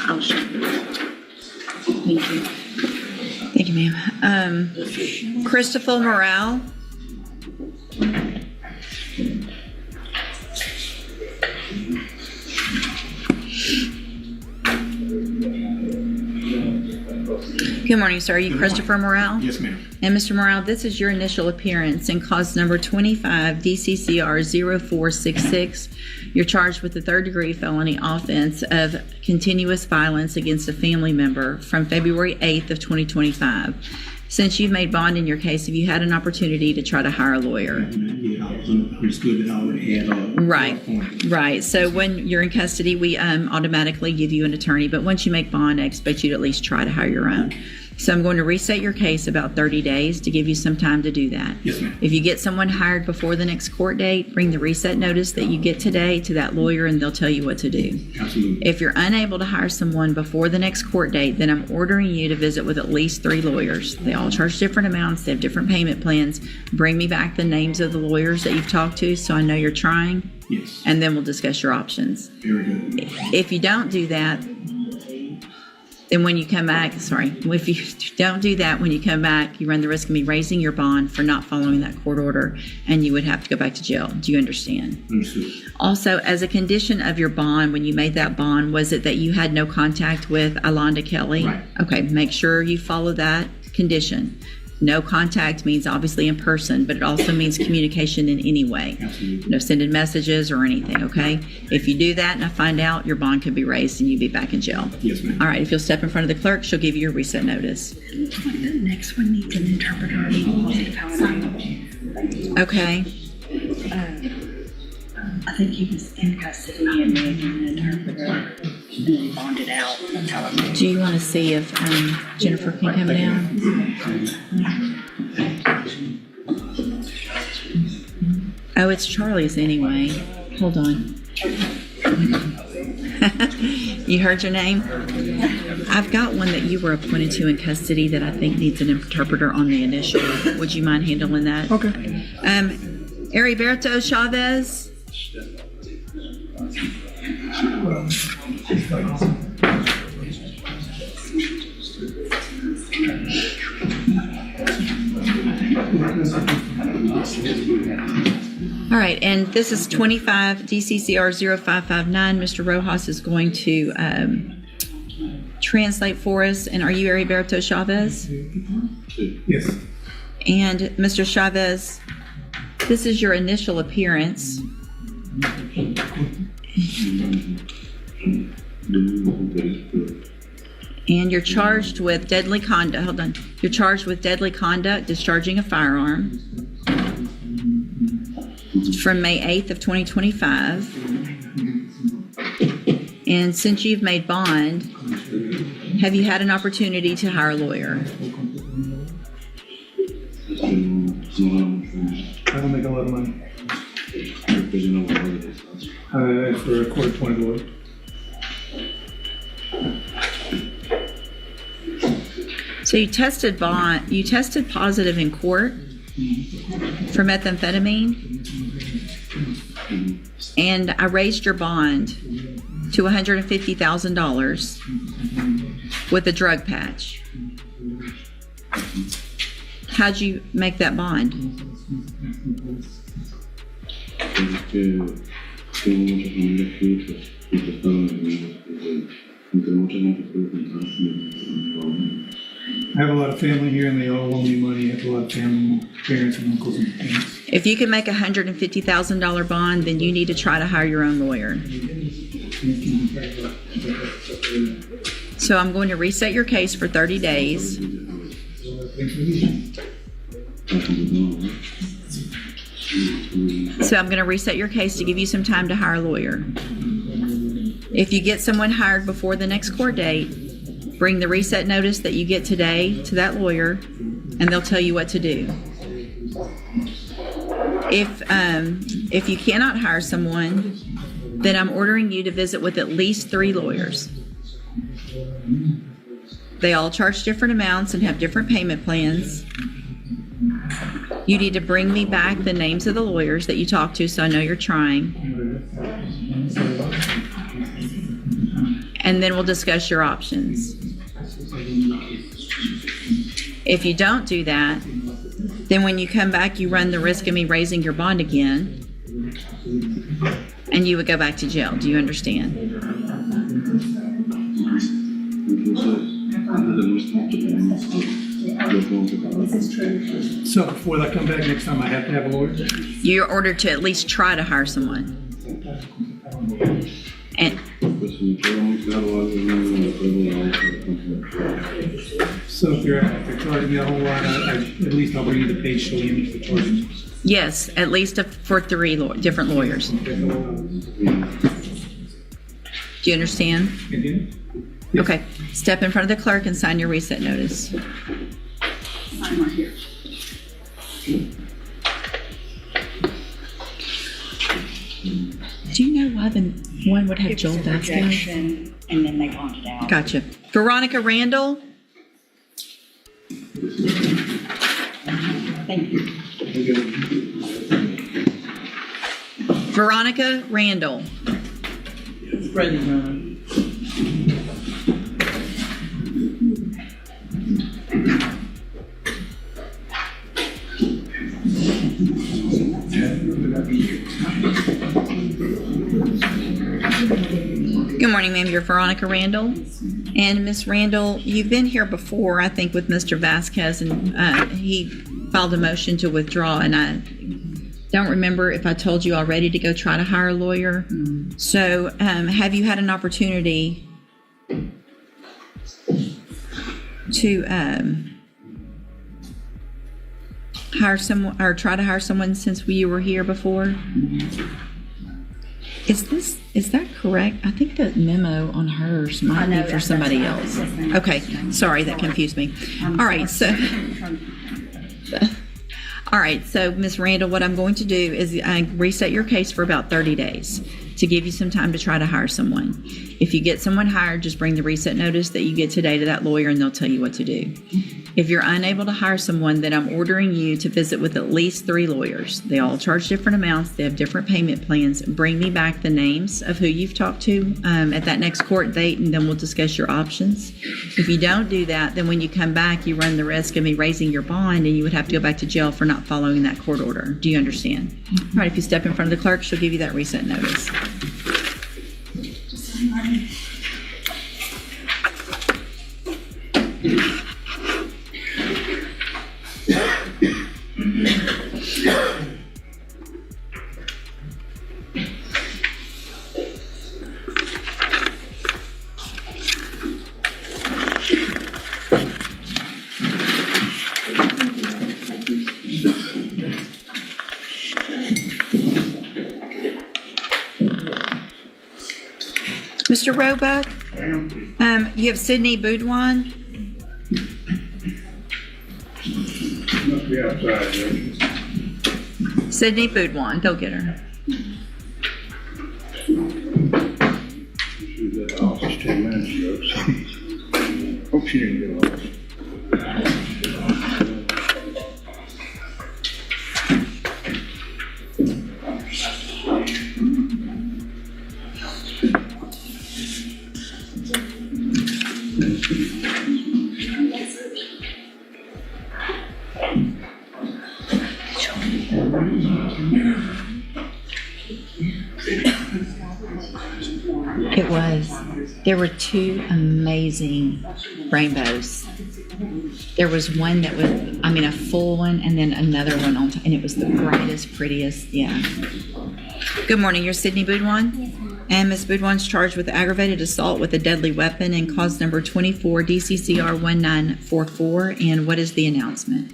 I'll show you. Thank you. Thank you, ma'am. Christopher Morale. Good morning, sir. Are you Christopher Morale? Yes, ma'am. And Mr. Morale, this is your initial appearance in cause number 25 DCCR 0466. You're charged with the third-degree felony offense of continuous violence against a family member from February 8th of 2025. Since you've made bond in your case, have you had an opportunity to try to hire a lawyer? Yeah, I understood that I already had Right. So when you're in custody, we automatically give you an attorney. But once you make bond, I expect you to at least try to hire your own. So I'm going to reset your case about 30 days to give you some time to do that. Yes, ma'am. If you get someone hired before the next court date, bring the reset notice that you get today to that lawyer and they'll tell you what to do. Absolutely. If you're unable to hire someone before the next court date, then I'm ordering you to visit with at least 3 lawyers. They all charge different amounts. They have different payment plans. Bring me back the names of the lawyers that you've talked to so I know you're trying. Yes. And then we'll discuss your options. Very good. If you don't do that, then when you come back, if you don't do that, when you come back, you run the risk of me raising your bond for not following that court order, and you would have to go back to jail. Do you understand? Understood. Also, as a condition of your bond, when you made that bond, was it that you had no contact with Alonda Kelly? Right. Okay, make sure you follow that condition. No contact means obviously in person, but it also means communication in any way. Absolutely. No sending messages or anything, okay? If you do that and I find out, your bond could be raised and you'd be back in jail. Yes, ma'am. All right, if you'll step in front of the clerk, she'll give you your reset notice. The next one needs an interpreter. Okay. I think he was in custody and they had an interpreter and then bonded out. That's how it went. Do you want to see if Jennifer can come down? Oh, it's Charlie's anyway. Hold on. You heard your name? I've got one that you were appointed to in custody that I think needs an interpreter on the initial. Would you mind handling that? Okay. Heriberto Chavez? All right, and this is 25 DCCR 0559. Mr. Rojas is going to translate for us. And are you Heriberto Chavez? Yes. And Mr. Chavez, this is your initial appearance. And you're charged with deadly conduct. Hold on. You're charged with deadly conduct, discharging a firearm from May 8th of 2025. And since you've made bond, have you had an opportunity to hire a lawyer? I don't make a lot of money. For a court appointed lawyer. So you tested positive in court for methamphetamine, and I raised your bond to $150,000 with a drug patch. How'd you make that bond? I have a lot of family here and they all owe me money. I have a lot of family, parents and uncles and aunts. If you can make a $150,000 bond, then you need to try to hire your own lawyer. So I'm going to reset your case for 30 days. So I'm going to reset your case to give you some time to hire a lawyer. If you get someone hired before the next court date, bring the reset notice that you get today to that lawyer, and they'll tell you what to do. If you cannot hire someone, then I'm ordering you to visit with at least 3 lawyers. They all charge different amounts and have different payment plans. You need to bring me back the names of the lawyers that you talked to so I know you're trying. and then we'll discuss your options. If you don't do that, then when you come back, you run the risk of me raising your bond again, and you would go back to jail. Do you understand? So before I come back next time, I have to have a lawyer? You're ordered to at least try to hire someone. And So if they're charging me a whole lot, at least I'll bring you the page showing you the charges. yes, at least for 3 different lawyers. Do you understand? Continue? Okay. Step in front of the clerk and sign your reset notice. Sign right here. Do you know why the one would have It was Joel a Vasquez? rejection, and then they bonded out. Gotcha. Veronica Randall? Thank you. Veronica Randall. Good morning, ma'am. You're Veronica Randall. And Miss Randall, you've been here before, I think, with Mr. Vasquez, and he filed a motion to withdraw, and I don't remember if I told you already to go try to hire a lawyer. So have you had an opportunity to hire someone or try to hire someone since you were here before? Is that correct? I think the memo on hers might be for somebody else. Okay, sorry, that confused me. All right, so Ms. Randall, what I'm going to do is reset your case for about 30 days to give you some time to try to hire someone. If you get someone hired, just bring the reset notice that you get today to that lawyer and they'll tell you what to do. If you're unable to hire someone, then I'm ordering you to visit with at least 3 lawyers. They all charge different amounts. They have different payment plans. Bring me back the names of who you've talked to at that next court date, and then we'll discuss your options. If you don't do that, then when you come back, you run the risk of me raising your bond, and you would have to go back to jail for not following that court order. Do you understand? All right, if you step in front of the clerk, she'll give you that reset notice. Mr. Roebuck, you have Sydney Boudouin. Must be outside, Sydney Boudouin, go get her. she was at the office 10 minutes ago, so hope she didn't get lost. It was. There were 2 amazing rainbows. There was one that was, a full one, and then another one on top, and it was the brightest, prettiest, yeah. Good morning, you're Sydney Boudouin? And Ms. Boudouin's charged with aggravated assault with a deadly weapon and cause number 24 DCCR 1944. And what is the announcement?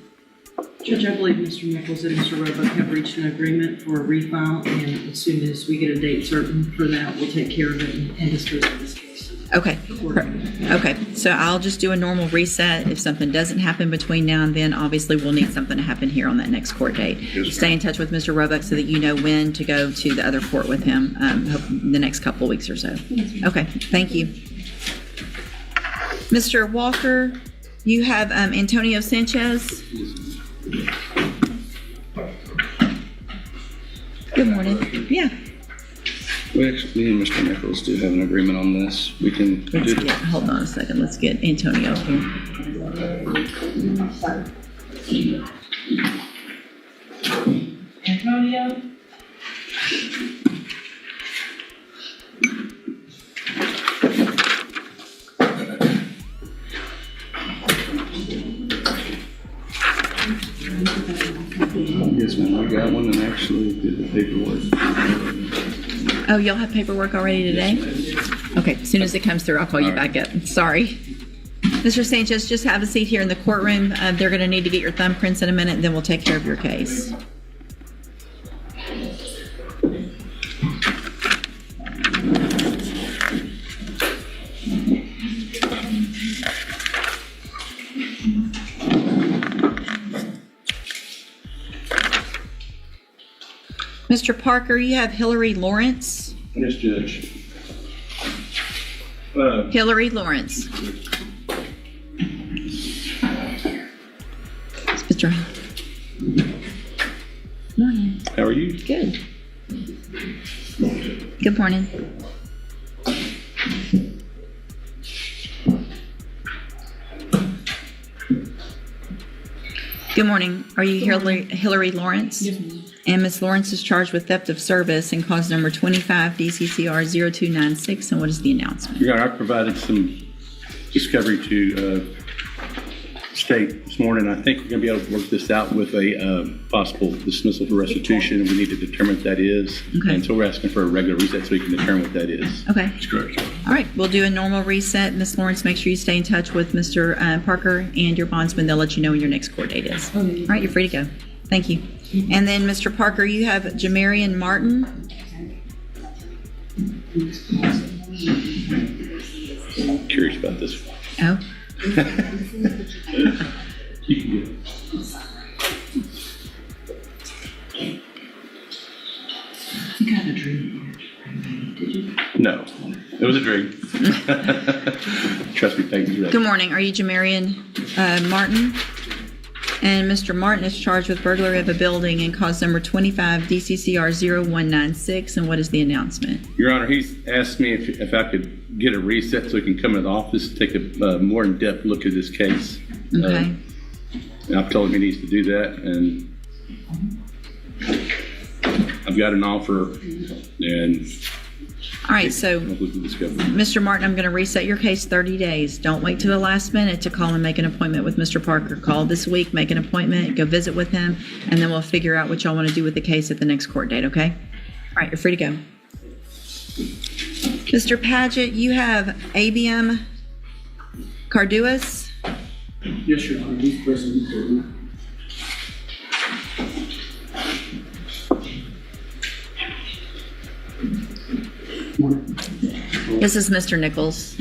Judge, I believe Mr. Nichols and Mr. Roebuck have reached an agreement for a refile, and as soon as we get a date certain for that, we'll take care of it and dispose of this case. Okay. Okay. So I'll just do a normal reset. If something doesn't happen between now and then, obviously we'll need something to happen here on that next court date. Yes, Stay in touch with Mr. Roebuck so that you know when to go to the other court with him the next couple of weeks or so. Okay. Thank you. Mr. Walker, you have Antonio Sanchez. Good morning. Yeah. We actually, me and Mr. Nichols do have an agreement on this. We can do Let's it. get, hold on a second. Let's get Antonio up here. Antonio? Yes, ma'am, I got one and actually did the paperwork. Oh, y'all have paperwork already today? Okay, as soon as it comes through, I'll call you All right. back up. Sorry. Mr. Sanchez, just have a seat here in the courtroom. They're going to need to get your thumbprints in a minute, and then we'll take care of your case. Mr. Parker, you have Hillary Lawrence. Yes, Judge. Hillary Lawrence. Mr. Morning. How are you? Good. Good morning. Good morning. Are you Hillary Lawrence? Yes, ma'am. And Ms. Lawrence is charged with theft of service and cause number 25 DCCR 0296. And what is the announcement? Your Honor, I provided some discovery to state this morning. I think we're going to be able to work this out with a possible dismissal for restitution, and we need to determine what that is. Okay. And so we're asking for a regular reset so we can determine what that is. Okay. That's correct. All right. We'll do a normal reset. Ms. Lawrence, make sure you stay in touch with Mr. Parker and your bondsman. They'll let you know when your next court date is. All right. You're free to go. Thank you. And then, Mr. Parker, you have Jamarian Martin. Curious about this one. Oh. You can get it. You got a dream. Did you? No, it was a dream. Trust me, thank you. Good morning. Are you Jamarian Martin? And Mr. Martin is charged with burglary of a building and cause number 25 DCCR 0196. And what is the announcement? Your Honor, he's asked me if I could get a reset so he can come into the office, take a more in-depth look at this case. Okay. And I've told him he needs to do that, and I've got an offer, and All right. So, I'll look at discovery. Mr. Martin, I'm going to reset your case 30 days. Don't wait till the last minute to call and make an appointment with Mr. Parker. Call this week, make an appointment, go visit with him, and then we'll figure out what y'all want to do with the case at the next court date, okay? All right, you're free to go. Mr. Paget, you have ABM Carduas. Yes, Your Honor, he's present in the courtroom. This is Mr. Nichols.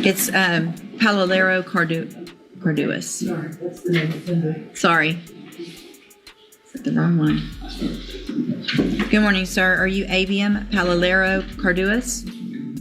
It's Palolero Carduas. Sorry, that's the name of the. Sorry. Is that the wrong one? Good morning, sir. Are you ABM Palolero Carduas?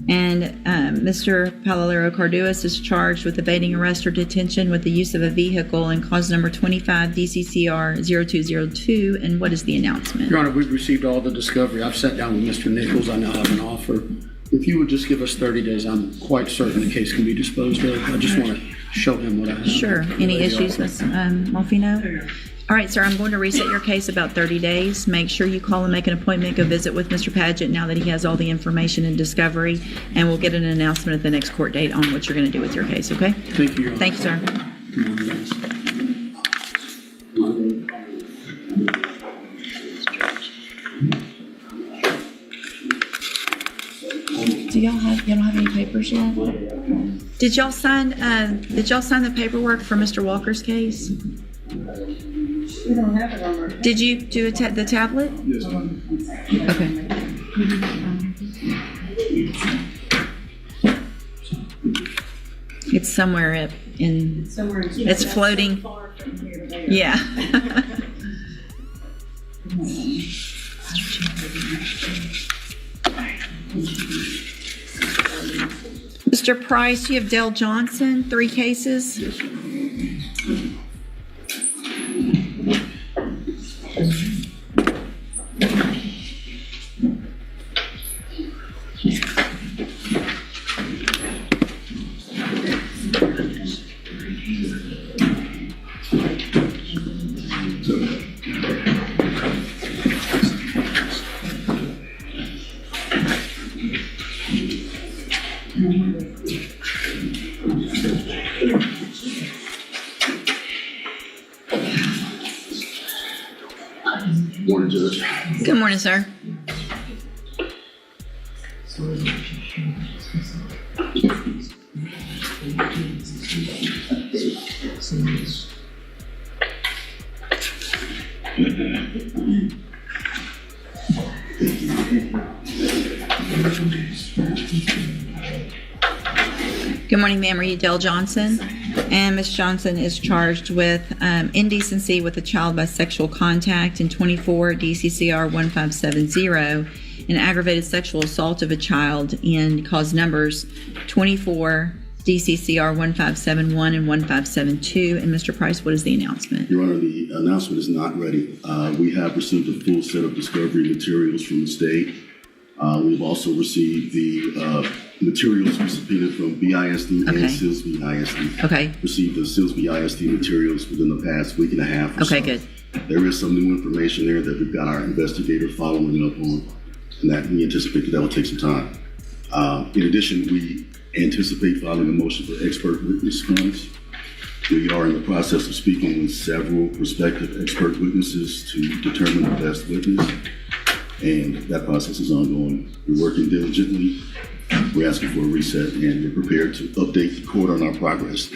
And Mr. Palolero Carduas is charged with evading arrest or detention with the use of a vehicle and cause number 25 DCCR 0202. And what is the announcement? Your Honor, we've received all the discovery. I've sat down with Mr. Nichols. I now have an offer. If you would just give us 30 days, I'm quite certain the case can be disposed of. I just want to show him what I have. Sure. Any issues, Ms. Malfino? All right, sir, I'm going to reset your case about 30 days. Make sure you call and make an appointment. Go visit with Mr. Paget now that he has all the information and discovery, and we'll get an announcement at the next court date on what you're going to do with your case, okay? Thank you, Your Honor. Thank you, sir. Come on, guys. Do y'all don't have any papers yet? Did y'all sign the paperwork for Mr. Walker's case? We don't have it on our. Did you do the tablet? Yes, ma'am. Okay. It's somewhere in, it's floating. Yeah. Mr. Price, you have Dale Johnson, 3 cases. Morning, Judge. Good morning, sir. Good morning, ma'am. Are you Dell Johnson? And Ms. Johnson is charged with indecency with a child by sexual contact in 24 DCCR 1570 and aggravated sexual assault of a child in cause numbers 24 DCCR 1571 and 1572. And Mr. Price, what is the announcement? Your Honor, the announcement is not ready. We have received a full set of discovery materials from the state. We've also received the materials we subpoenaed from BISD Okay. and SILSB ISD. Okay. Received the SILSB ISD materials within the past week and a half or Okay, so. good. There is some new information there that we've got our investigator following up on, and that we anticipate that will take some time. In addition, we anticipate filing a motion for expert witness funds. We are in the process of speaking with several prospective expert witnesses to determine the best witness, and that process is ongoing. We're working diligently. We're asking for a reset, and we're prepared to update the court on our progress.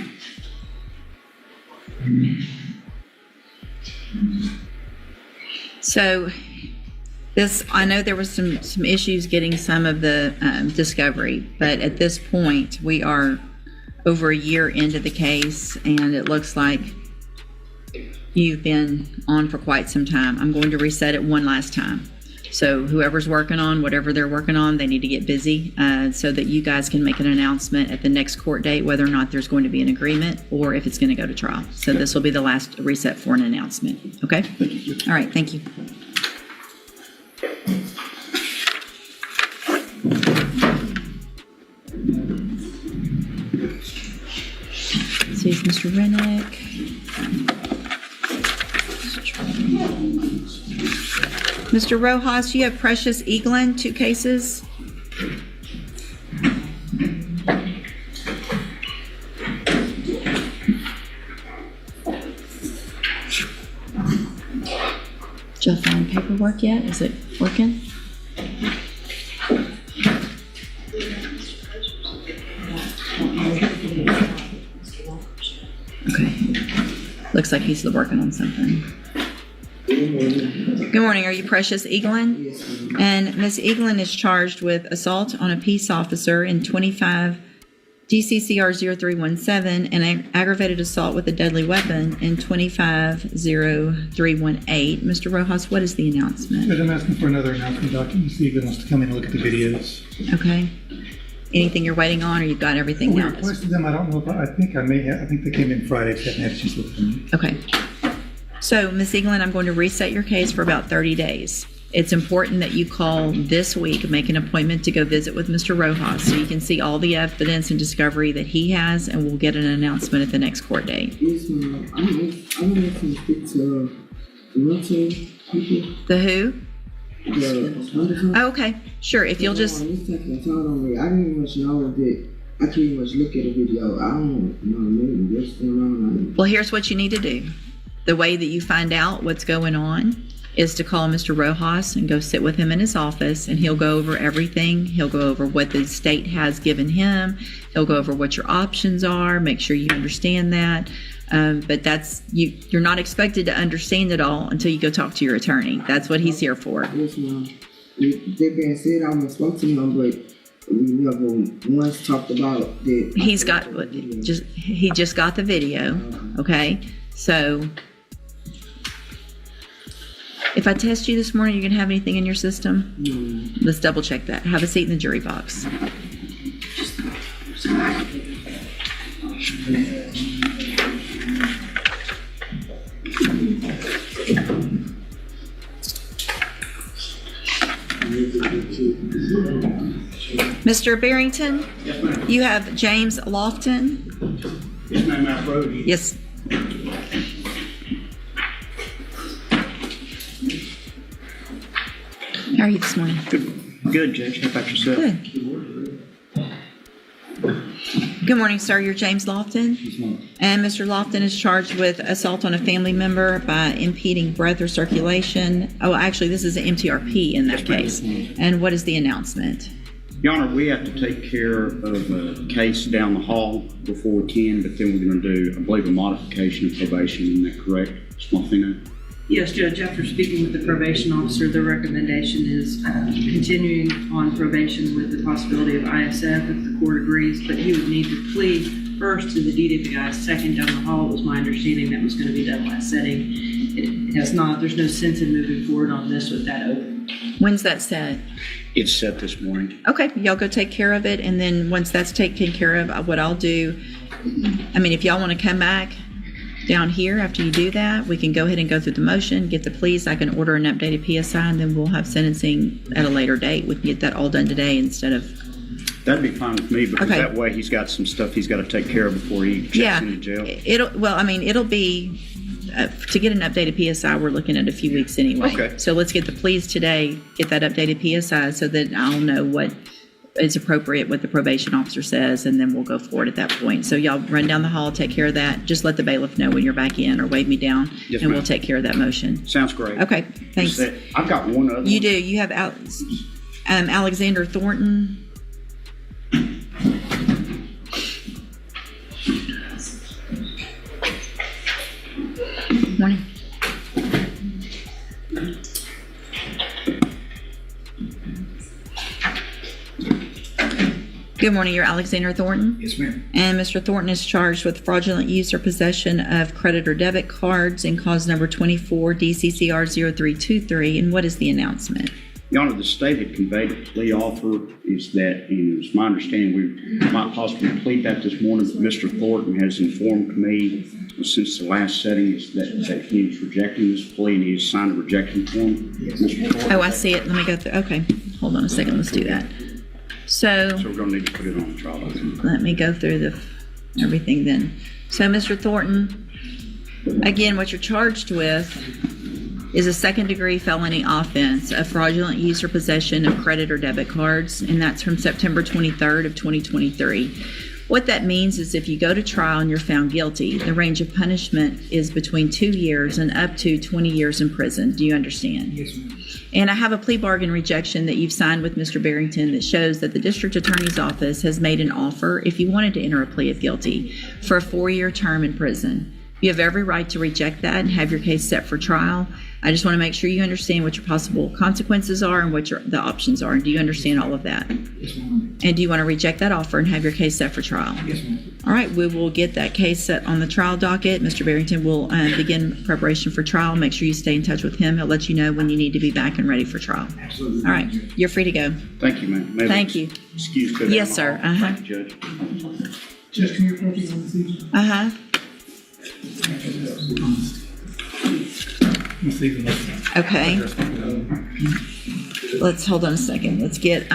So I know there was some issues getting some of the discovery, but at this point, we are over a year into the case, and it looks like you've been on for quite some time. I'm going to reset it one last time. So whoever's working on whatever they're working on, they need to get busy so that you guys can make an announcement at the next court date whether or not there's going to be an agreement or if it's going to go to trial. So this will be the last reset for an announcement. Okay? Thank you, Judge. All right. Thank you. Let's see, it's Mr. Rennick. Mr. Rojas, you have Precious Eaglin, 2 cases. Did you find paperwork yet? Is it working? Okay. Looks like he's working on something. Good morning. Are you Precious Eaglin? Yes, ma'am. And Ms. Eaglin is charged with assault on a peace officer in 25 DCCR 0317 and aggravated assault with a deadly weapon in 250318. Mr. Rojas, what is the announcement? Judge, I'm asking for another announcement. Dr. Stephen wants to come in and look at the videos. Okay. Anything you're waiting on, or you've got everything We now? requested them. I don't know if I think I may have. I think they came in Friday. I haven't had a chance to look at them. Okay. So, Ms. Eaglin, I'm going to reset your case for about 30 days. It's important that you call this week, make an appointment to go visit with Mr. Rojas so you can see all the evidence and discovery that he has, and we'll get an announcement at the next court date. Yes, ma'am. I'm going to speak to the military people. The who? The wonderful. Oh, okay. Sure. If you'll just... I didn't much know that. I can't much look at the video. I don't know maybe what's going on. Well, here's what you need to do. The way that you find out what's going on is to call Mr. Rojas and go sit with him in his office, and he'll go over everything. He'll go over what the state has given him. He'll go over what your options are, make sure you understand that. But that's you're not expected to understand it all until you go talk to your attorney. That's what he's here for. Yes, ma'am. That being said, I almost spoke to him, but we never once talked about that. He just got the video. Okay, so if I test you this morning, you're gonna have anything in your system? No. Let's double check that. Have a seat in the jury box. Mr. Barrington, Yes, ma'am. you have James Lofton. Yes, ma'am, Mount Brody. Yes. How are you this morning? Good, Judge. How about yourself? Good. Good morning, sir. You're James Lofton. And Mr. Lofton is charged with assault on a family member by impeding breath or circulation. Oh, actually, this is an MTRP in that case. And what is the announcement? Your Honor, we have to take care of a case down the hall before we can, but then we're going to do, I believe, a modification of probation. Isn't that correct, Ms. Martino? Yes, Judge, after speaking with the probation officer, the recommendation is continuing on probation with the possibility of ISF if the court agrees, but he would need to plead first to the DWI, second down the hall. It was my understanding that was going to be done last setting. It has not. There's no sense in moving forward on this with that open. When's that set? It's set this morning. Okay, y'all go take care of it, and then once that's taken care of, what I'll do, I mean, if y'all want to come back down here after you do that, we can go ahead and go through the motion, get the pleas. I can order an updated PSI, and then we'll have sentencing at a later date. We can get that all done today instead of... That'd be fine with me, because Okay. that way he's got some stuff he's got to take care of before he checks into jail. It'll be, to get an updated PSI, we're looking at a few weeks anyway. Okay. So let's get the pleas today, get that updated PSI so that I'll know what is appropriate, what the probation officer says, and then we'll go forward at that point. So y'all run down the hall, take care of that. Just let the bailiff know when you're back in or wave me down, Yes, and we'll ma'am. take care of that motion. Sounds great. Okay, thanks. I've got one other. You do. You have Alexander Thornton. Morning. Good morning. You're Alexander Thornton? Yes, ma'am. And Mr. Thornton is charged with fraudulent use or possession of credit or debit cards in cause number 24 DCCR 0323. And what is the announcement? Your Honor, the state had conveyed a plea offer. Is that, and it's my understanding we might possibly plead that this morning, but Mr. Thornton has informed me since the last setting is that he is rejecting this plea and he has signed a rejection form. Mr. Thornton. Oh, I see it. Let me go through. Okay. Hold on a second. Let's do that. So So we're going to need to put it on the trial document. let me go through everything then. So, Mr. Thornton, again, what you're charged with is a second-degree felony offense of fraudulent use or possession of credit or debit cards, and that's from September 23rd of 2023. What that means is if you go to trial and you're found guilty, the range of punishment is between 2 years and up to 20 years in prison. Do you understand? Yes, ma'am. And I have a plea bargain rejection that you've signed with Mr. Barrington that shows that the district attorney's office has made an offer, if you wanted to enter a plea of guilty, for a 4-year term in prison. You have every right to reject that and have your case set for trial. I just want to make sure you understand what your possible consequences are and what the options are. Do you understand all of that? Yes, ma'am. And do you want to reject that offer and have your case set for trial? Yes, ma'am. All right, we will get that case set on the trial docket. Mr. Barrington will begin preparation for trial. Make sure you stay in touch with him. He'll let you know when you need to be back and ready for trial. Absolutely. All right, you're free to go. Thank you, ma'am. May we Thank you. Excuse me. Yes, sir. Uh-huh. Thank you, Judge. Judge, can you approach me on this evening? Uh-huh. Let's leave it like that. Okay. Let's hold on a second. Let's get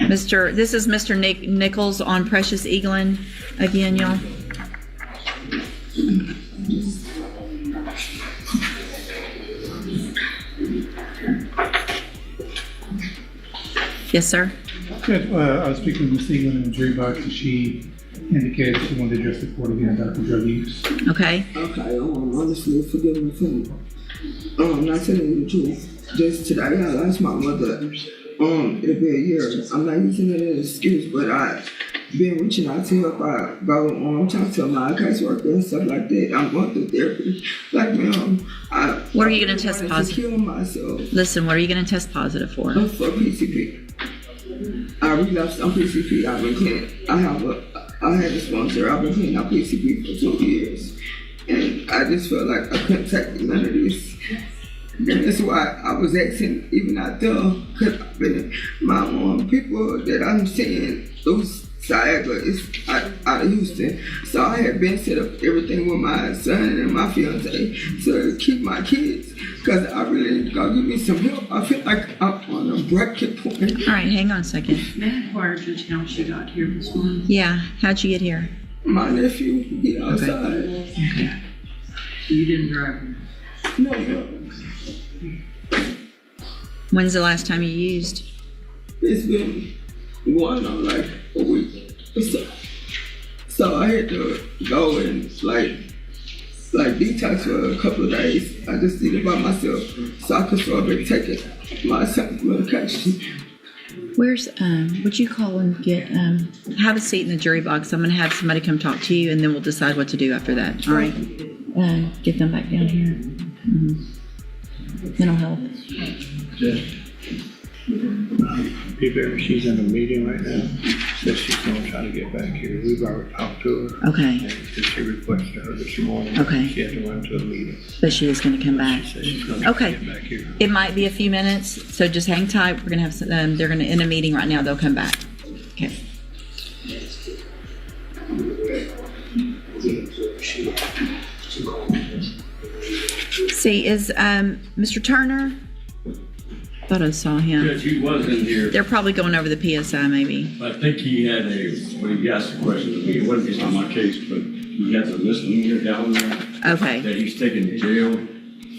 this is Mr. Nichols on Precious Eaglin again, y'all. Yes, sir. Judge, I was speaking with Ms. Eaglin in the jury box, and she indicated she wanted to address the court again about the drug use. Okay. Okay, honestly, forgive me for I'm not telling you the truth. Just today, I lost my mother. It'll be a year. I'm not using it as an excuse, but I've been reaching out to her about talking to my caseworker and stuff like that. I'm going through therapy. Like, What are you going to test positive? To kill myself. Listen, what are you going to test positive for? For PCP. I relapsed on PCP. I've been clean. I had a sponsor. I've been clean on PCP for 2 years. And I just felt like I couldn't take none of this. And that's why I was asking, even out there, because my people that I'm seeing, those Sciaga is out of Houston. So I had been set up everything with my son and my fiance to keep my kids because I really gotta give me some help. I feel like I'm on a breaking point. All right, hang on a second. May I inquire just how she got here this morning? Yeah, how'd you get here? My nephew, he outside. Okay. You didn't drive her? No. When's the last time you used? It's been going on like a week or so. So I had to go and like detox for a couple of days. I just did it by myself so I could start taking my medication. Where's, would you call and get, have a seat in the jury box. I'm going to have somebody come talk to you and then we'll decide what to do after that. All right? Get them back down here. Mental health. People, she's in a meeting right now. Says she's gonna try to get back here. We've already talked to her. Okay. And she requested her this morning. Okay. She had to run to a meeting. But she is going to come back. She said she's gonna Okay. get back here. It might be a few minutes, so just hang tight. We're going to have some, they're going to end a meeting right now. They'll come back. Okay. See, is Mr. Turner? Thought I saw him. Yes, he was in here. They're probably going over the PSI, maybe. I think he had when he asked a question to me, it wasn't just on my case, but he has a misdemeanor down there Okay. that he's taken to jail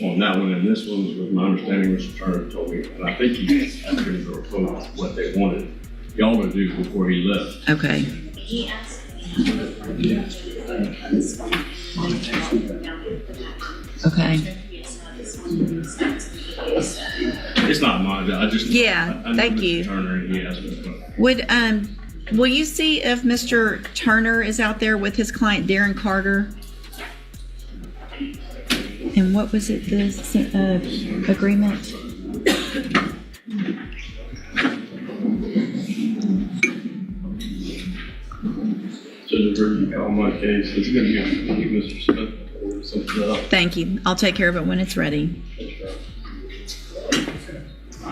on that one, and this one was my understanding, Mr. Turner told me, and I think he asked him to propose what they wanted y'all to do before he left. Okay. Okay. It's not mine, I just. Yeah, I know thank Mr. you. Turner, and he asked me. Would will you see if Mr. Turner is out there with his client Darren Carter? And what was it? This agreement? Judge, on my case, it's gonna be Mr. Smith or something else. Thank you. I'll take care of it when it's ready.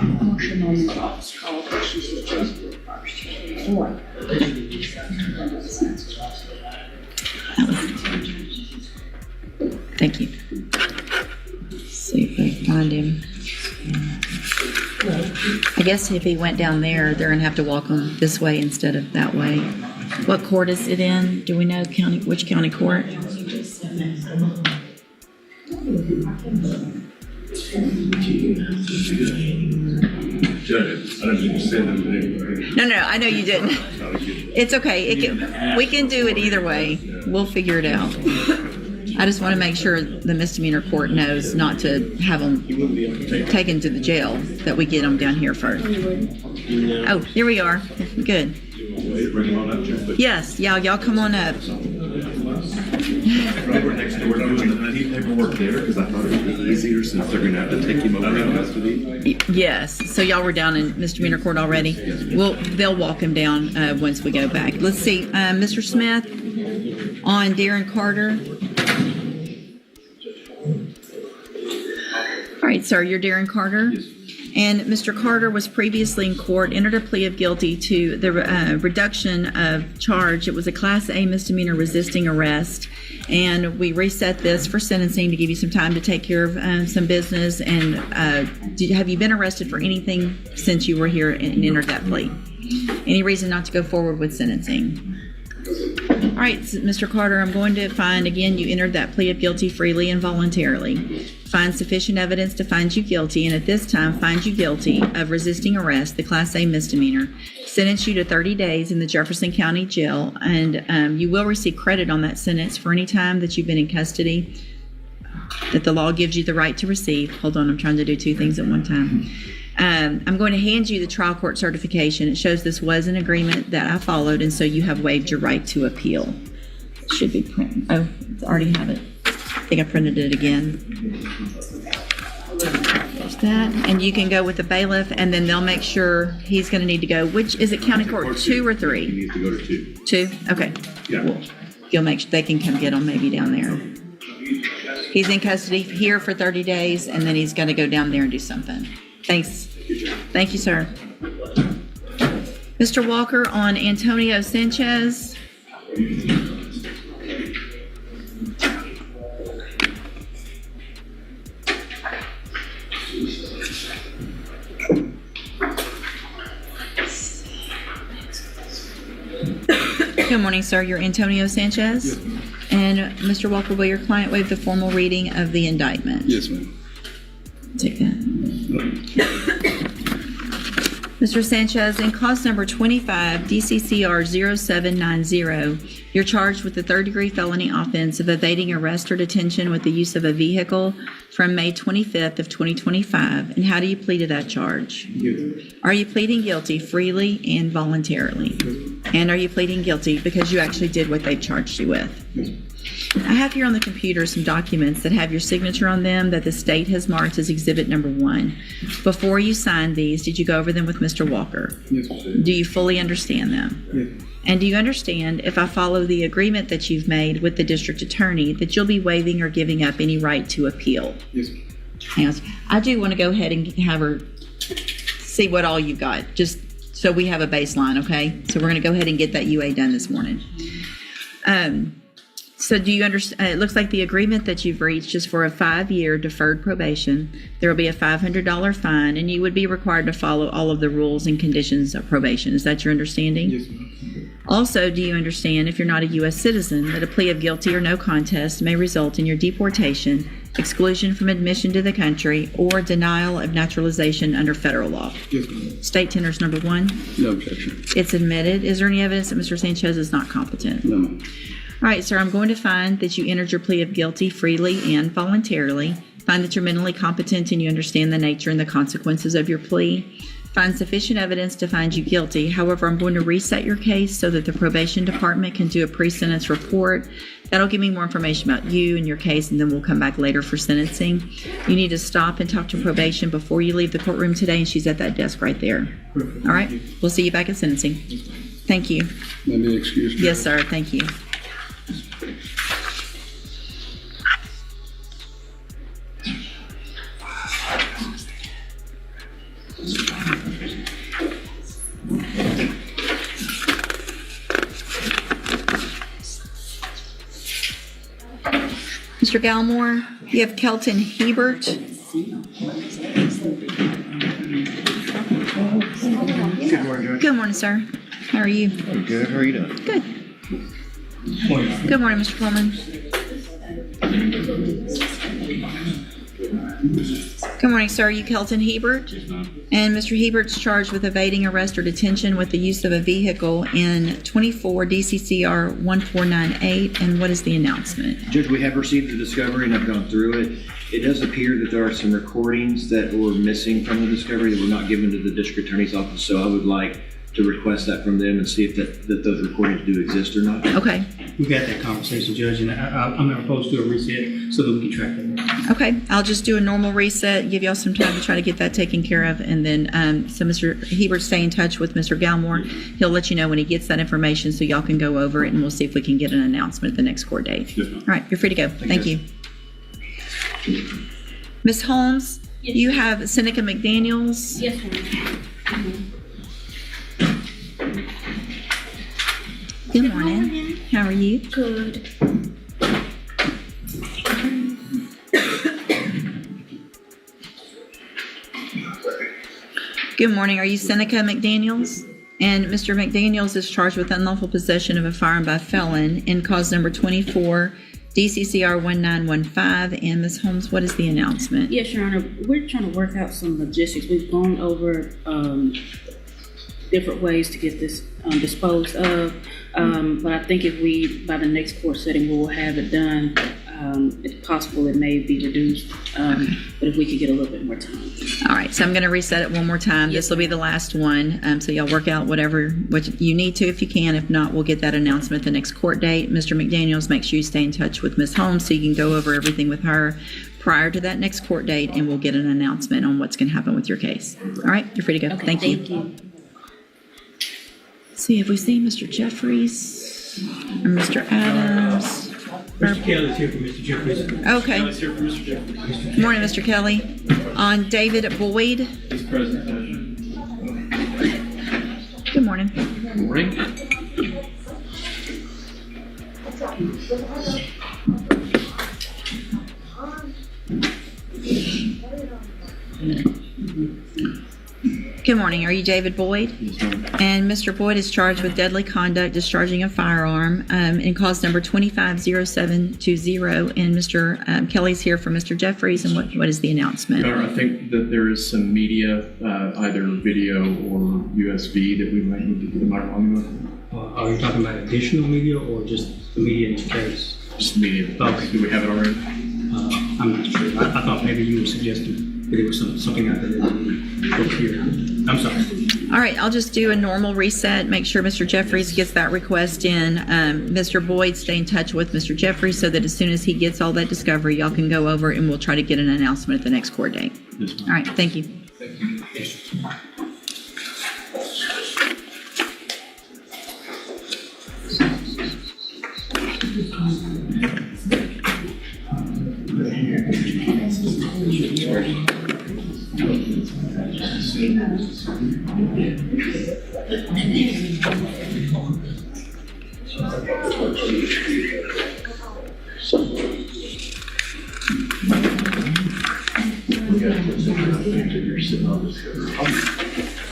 Motion on the office call, she's just first. Or. Thank you. See if I can find him. I guess if he went down there, they're gonna have to walk him this way instead of that way. What court is it in? Do we know which county court? Judge, I didn't mean to send him anywhere. No, I know you didn't. It's okay. We can do it either way. We'll figure it out. I just want to make sure the misdemeanor court knows not to have them taken to the jail, that we get them down here first. Oh, here we are. Good. Yes, y'all come on up. We're doing the paperwork there because I thought it would be easier since they're going to have to take him over in custody. Yes, so y'all were down in misdemeanor court already? They'll walk him down once we go back. Let's see, Mr. Smith on Darren Carter. All right, sir, you're Darren Carter? Yes. And Mr. Carter was previously in court, entered a plea of guilty to the reduction of charge. It was a Class A misdemeanor resisting arrest. And we reset this for sentencing to give you some time to take care of some business. And have you been arrested for anything since you were here and entered that plea? Any reason not to go forward with sentencing? All right, Mr. Carter, I'm going to find, again, you entered that plea of guilty freely and voluntarily. Find sufficient evidence to find you guilty, and at this time find you guilty of resisting arrest, the Class A misdemeanor. Sentence you to 30 days in the Jefferson County Jail, and you will receive credit on that sentence for any time that you've been in custody that the law gives you the right to receive. Hold on, I'm trying to do two things at one time. I'm going to hand you the trial court certification. It shows this was an agreement that I followed, and so you have waived your right to appeal. It should be printed. Oh, I already have it. I think I printed it again. There's that. And you can go with the bailiff, and then they'll make sure he's going to need to go. Which, is it county court 2 or 3? He needs to go to 2. 2? Okay. Yeah. You'll make sure they can come get him maybe down there. He's in custody here for 30 days, and then he's going to go down there and do something. Thanks. Thank you, sir. Mr. Walker, on Antonio Sanchez. Good morning, sir. You're Antonio Sanchez? Yes, ma'am. And Mr. Walker, will your client waive the formal reading of the indictment? Yes, ma'am. Take that. Mr. Sanchez, in cause number 25 DCCR 0790, you're charged with the third-degree felony offense of evading arrest or detention with the use of a vehicle from May 25th of 2025. And how do you plead to that charge? Yes. Are you pleading guilty freely and voluntarily? And are you pleading guilty because you actually did what they charged you with? Yes. I have here on the computer some documents that have your signature on them that the state has marked as Exhibit Number 1. Before you signed these, did you go over them with Mr. Walker? Yes, ma'am. Do you fully understand them? Yes. And do you understand, if I follow the agreement that you've made with the district attorney, that you'll be waiving or giving up any right to appeal? Yes, ma'am. Hang on. I do want to go ahead and have her see what all you've got, just so we have a baseline, okay? So we're going to go ahead and get that UA done this morning. So do you understand? It looks like the agreement that you've reached is for a 5-year deferred probation. There will be a $500 fine, and you would be required to follow all of the rules and conditions of probation. Is that your understanding? Yes, ma'am. Also, do you understand, if you're not a U.S. citizen, that a plea of guilty or no contest may result in your deportation, exclusion from admission to the country, or denial of naturalization under federal law? Yes, ma'am. State tenders number 1. No objection. It's admitted. Is there any evidence that Mr. Sanchez is not competent? No, ma'am. All right, sir, I'm going to find that you entered your plea of guilty freely and voluntarily. Find that you're mentally competent and you understand the nature and the consequences of your plea. Find sufficient evidence to find you guilty. However, I'm going to reset your case so that the probation department can do a pre-sentence report. That'll give me more information about you and your case, and then we'll come back later for sentencing. You need to stop and talk to probation before you leave the courtroom today, and she's at that desk right there. Perfect. All right? We'll see you back at sentencing. Thank you. Let me excuse me. Yes, sir. Thank you. Mr. Galmore, you have Kelton Hebert. Good morning, Judge. Good morning, sir. How are you? I'm good. How are you doing? Good. Good morning, Mr. Coleman. Good morning, sir. Are you Kelton Hebert? And Mr. Hebert's charged with evading arrest or detention with the use of a vehicle in 24 DCCR 1498. And what is the announcement? Judge, we have received the discovery and I've gone through it. It does appear that there are some recordings that were missing from the discovery that were not given to the district attorney's office. So I would like to request that from them and see if that those recordings do exist or not. Okay. We got that conversation, Judge, and I'm not opposed to a reset so that we can track that. Okay. I'll just do a normal reset, give y'all some time to try to get that taken care of. And then, so Mr. Hebert, stay in touch with Mr. Galmore. He'll let you know when he gets that information so y'all can go over it, and we'll see if we can get an announcement at the next court date. Yes, ma'am. All right. You're free to go. Thank you. Ms. Holmes, you have Seneca McDaniels. Yes, ma'am. Good morning. How are you? Good. Good morning. Are you Seneca McDaniels? And Mr. McDaniels is charged with unlawful possession of a firearm by felon in cause number 24, DCCR 1915. And Ms. Holmes, what is the announcement? Yes, Your Honor. We're trying to work out some logistics. We've gone over different ways to get this disposed of. But I think if we, by the next court setting, we will have it done. If possible, it may be reduced. But if we could get a little bit more time. All right. So I'm going to reset it one more time. Yes, This will be the last one. So y'all work out what you need to if you can. If not, we'll get that announcement at the next court date. Mr. McDaniels, make sure you stay in touch with Ms. Holmes so you can go over everything with her prior to that next court date, and we'll get an announcement on what's going to happen with your case. All right. You're free to go. Okay, Thank you. See, have we seen Mr. Jeffries or Mr. Adams? Mr. Kelly's here for Mr. Jeffries. Okay. Kelly's here for Mr. Jeffries. Good morning, Mr. Kelly. On David Boyd. He's present. Good morning. morning. Good morning. Are you David Boyd? Yes, ma'am. And Mr. Boyd is charged with deadly conduct, discharging a firearm, in cause number 250720. And Mr. Kelly's here for Mr. Jeffries. And what is the announcement? Your Honor, I think that there is some media, either video or USB, that we might need to put. Am I wrong with? Are you talking about additional media or just the media in the case? Just media. Okay. Do we have it already? I'm not sure. I thought maybe you were suggesting that it was something out there that we look here. I'm sorry. All right, I'll just do a normal reset, make sure Mr. Jeffries gets that request in. Mr. Boyd, stay in touch with Mr. Jeffries so that as soon as he gets all that discovery, y'all can go over and we'll try to get an announcement at the next court date. Yes, ma'am. All right, thank you. Thank you.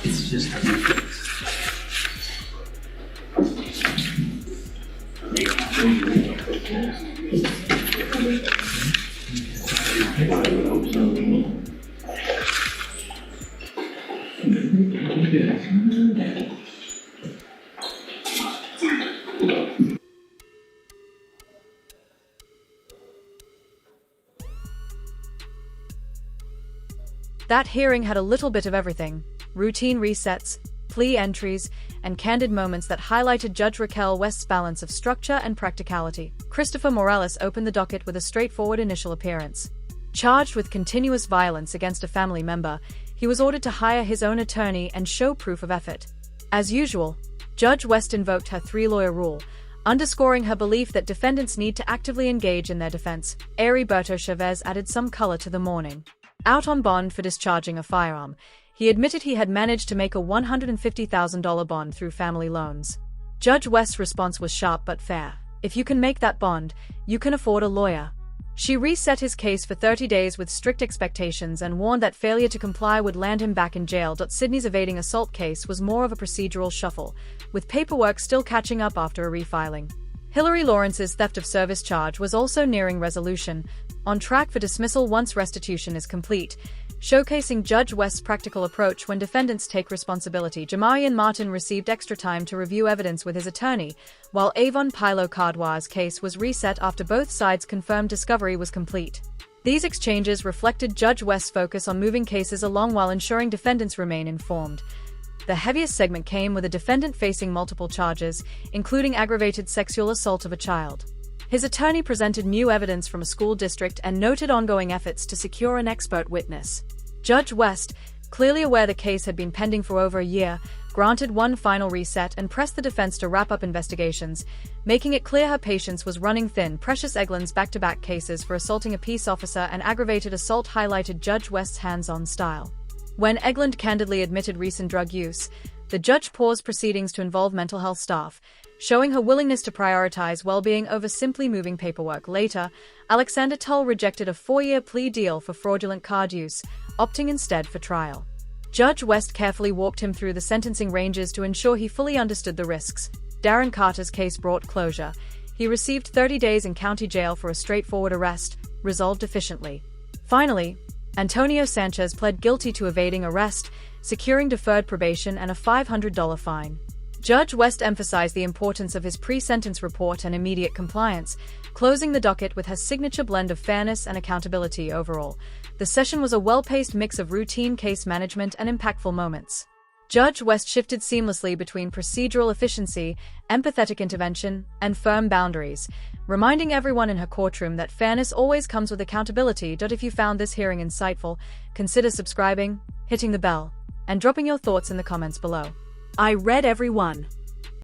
It's just That hearing had a little bit of everything: routine resets, plea entries, and candid moments that highlighted Judge Raquel West's balance of structure and practicality. Christopher Morales opened the docket with a straightforward initial appearance. Charged with continuous violence against a family member, he was ordered to hire his own attorney and show proof of effort. As usual, Judge West invoked her three-lawyer rule, underscoring her belief that defendants need to actively engage in their defense. Heriberto Chavez added some color to the morning. Out on bond for discharging a firearm, he admitted he had managed to make a $150,000 bond through family loans. Judge West's response was sharp but fair. If you can make that bond, you can afford a lawyer. She reset his case for 30 days with strict expectations and warned that failure to comply would land him back in jail. Sydney's evading assault case was more of a procedural shuffle, with paperwork still catching up after a refiling. Hillary Lawrence's theft of service charge was also nearing resolution, on track for dismissal once restitution is complete, showcasing Judge West's practical approach when defendants take responsibility. Jamarian Martin received extra time to review evidence with his attorney, while Avon Pilo Cardwa's case was reset after both sides confirmed discovery was complete. These exchanges reflected Judge West's focus on moving cases along while ensuring defendants remain informed. The heaviest segment came with a defendant facing multiple charges, including aggravated sexual assault of a child. His attorney presented new evidence from a school district and noted ongoing efforts to secure an expert witness. Judge West, clearly aware the case had been pending for over a year, granted one final reset and pressed the defense to wrap up investigations, making it clear her patience was running thin. Precious Eglin's back-to-back cases for assaulting a peace officer and aggravated assault highlighted Judge West's hands-on style. When Eglin candidly admitted recent drug use, the judge paused proceedings to involve mental health staff, showing her willingness to prioritize well-being over simply moving paperwork. Later, Alexander Tull rejected a 4-year plea deal for fraudulent card use, opting instead for trial. Judge West carefully walked him through the sentencing ranges to ensure he fully understood the risks. Darren Carter's case brought closure. He received 30 days in county jail for a straightforward arrest, resolved efficiently. Finally, Antonio Sanchez pled guilty to evading arrest, securing deferred probation and a $500 fine. Judge West emphasized the importance of his pre-sentence report and immediate compliance, closing the docket with her signature blend of fairness and accountability. Overall, the session was a well-paced mix of routine case management and impactful moments. Judge West shifted seamlessly between procedural efficiency, empathetic intervention, and firm boundaries, reminding everyone in her courtroom that fairness always comes with accountability. If you found this hearing insightful, consider subscribing, hitting the bell, and dropping your thoughts in the comments below. I read every one.